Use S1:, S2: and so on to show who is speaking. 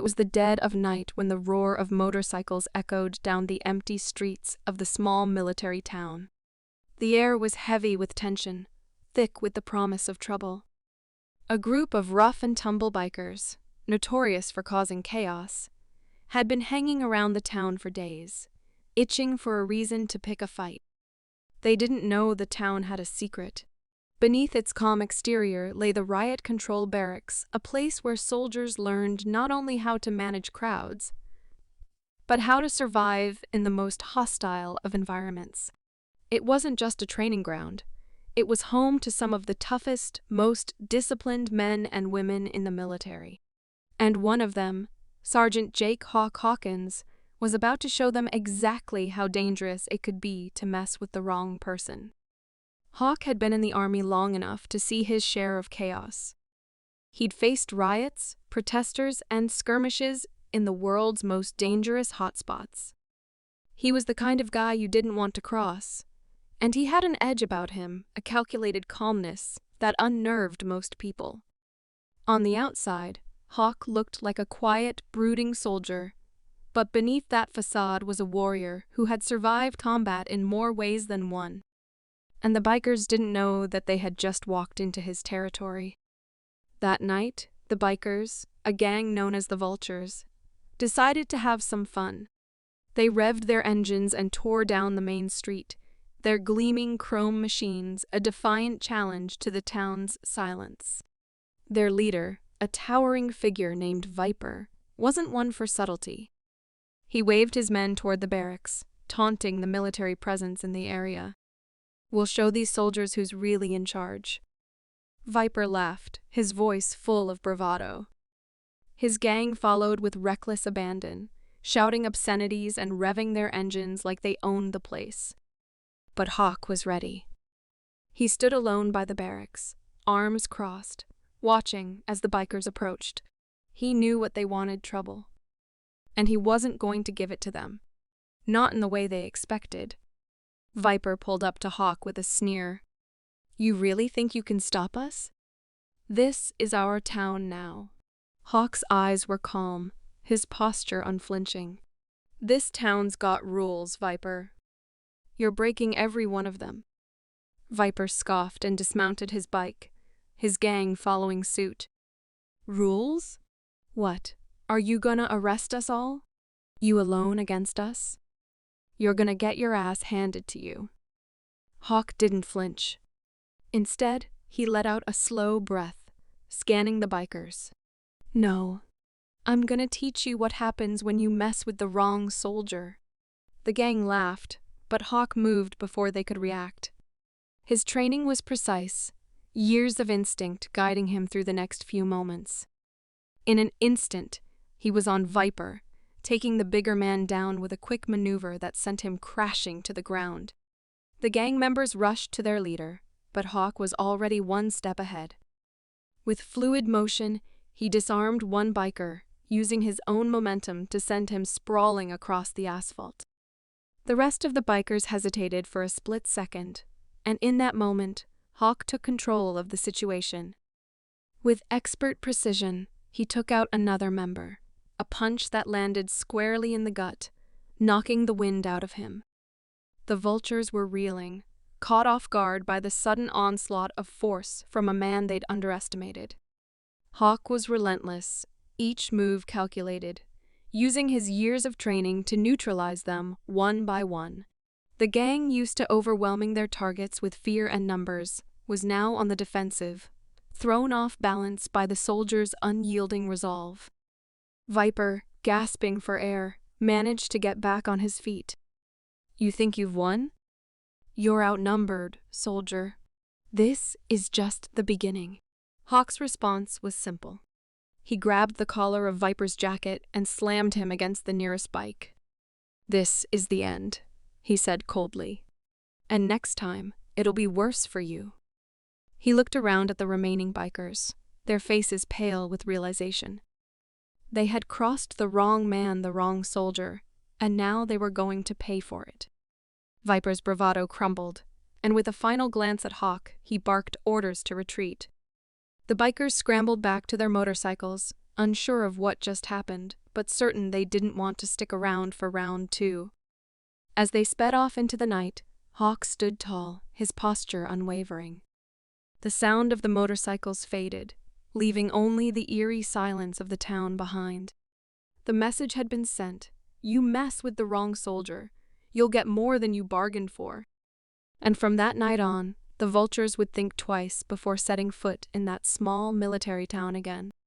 S1: It was the dead of night when the roar of motorcycles echoed down the empty streets of the small military town. The air was heavy with tension, thick with the promise of trouble. A group of rough-and-tumble bikers, notorious for causing chaos, had been hanging around the town for days, itching for a reason to pick a fight. They didn't know the town had a secret. Beneath its calm exterior lay the Riot Control Barracks, a place where soldiers learned not only how to manage crowds, but how to survive in the most hostile of environments. It wasn't just a training ground. It was home to some of the toughest, most disciplined men and women in the military. And one of them, Sergeant Jake Hawk Hawkins, was about to show them exactly how dangerous it could be to mess with the wrong person. Hawk had been in the army long enough to see his share of chaos. He'd faced riots, protesters, and skirmishes in the world's most dangerous hotspots. He was the kind of guy you didn't want to cross, and he had an edge about him, a calculated calmness that unnerved most people. On the outside, Hawk looked like a quiet, brooding soldier, but beneath that facade was a warrior who had survived combat in more ways than one. And the bikers didn't know that they had just walked into his territory. That night, the bikers, a gang known as the Vultures, decided to have some fun. They revved their engines and tore down the main street, their gleaming chrome machines a defiant challenge to the town's silence. Their leader, a towering figure named Viper, wasn't one for subtlety. He waved his men toward the barracks, taunting the military presence in the area. "We'll show these soldiers who's really in charge." Viper laughed, his voice full of bravado. His gang followed with reckless abandon, shouting obscenities and revving their engines like they owned the place. But Hawk was ready. He stood alone by the barracks, arms crossed, watching as the bikers approached. He knew what they wanted: trouble. And he wasn't going to give it to them. Not in the way they expected. Viper pulled up to Hawk with a sneer. "You really think you can stop us? This is our town now." Hawk's eyes were calm, his posture unflinching. "This town's got rules, Viper. You're breaking every one of them." Viper scoffed and dismounted his bike, his gang following suit. "Rules? What, are you gonna arrest us all? You alone against us? You're gonna get your ass handed to you." Hawk didn't flinch. Instead, he let out a slow breath, scanning the bikers. "No, I'm gonna teach you what happens when you mess with the wrong soldier." The gang laughed, but Hawk moved before they could react. His training was precise, years of instinct guiding him through the next few moments. In an instant, he was on Viper, taking the bigger man down with a quick maneuver that sent him crashing to the ground. The gang members rushed to their leader, but Hawk was already one step ahead. With fluid motion, he disarmed one biker, using his own momentum to send him sprawling across the asphalt. The rest of the bikers hesitated for a split second, and in that moment, Hawk took control of the situation. With expert precision, he took out another member, a punch that landed squarely in the gut, knocking the wind out of him. The Vultures were reeling, caught off guard by the sudden onslaught of force from a man they'd underestimated. Hawk was relentless, each move calculated, using his years of training to neutralize them one by one. The gang, used to overwhelming their targets with fear and numbers, was now on the defensive, thrown off balance by the soldiers' unyielding resolve. Viper, gasping for air, managed to get back on his feet. "You think you've won? You're outnumbered, soldier. This is just the beginning." Hawk's response was simple. He grabbed the collar of Viper's jacket and slammed him against the nearest bike. "This is the end," he said coldly. "And next time, it'll be worse for you." He looked around at the remaining bikers, their faces pale with realization. They had crossed the wrong man, the wrong soldier, and now they were going to pay for it. Viper's bravado crumbled, and with a final glance at Hawk, he barked orders to retreat. The bikers scrambled back to their motorcycles, unsure of what just happened, but certain they didn't want to stick around for round 2. As they sped off into the night, Hawk stood tall, his posture unwavering. The sound of the motorcycles faded, leaving only the eerie silence of the town behind. The message had been sent: you mess with the wrong soldier, you'll get more than you bargained for. And from that night on, the vultures would think twice before setting foot in that small military town again.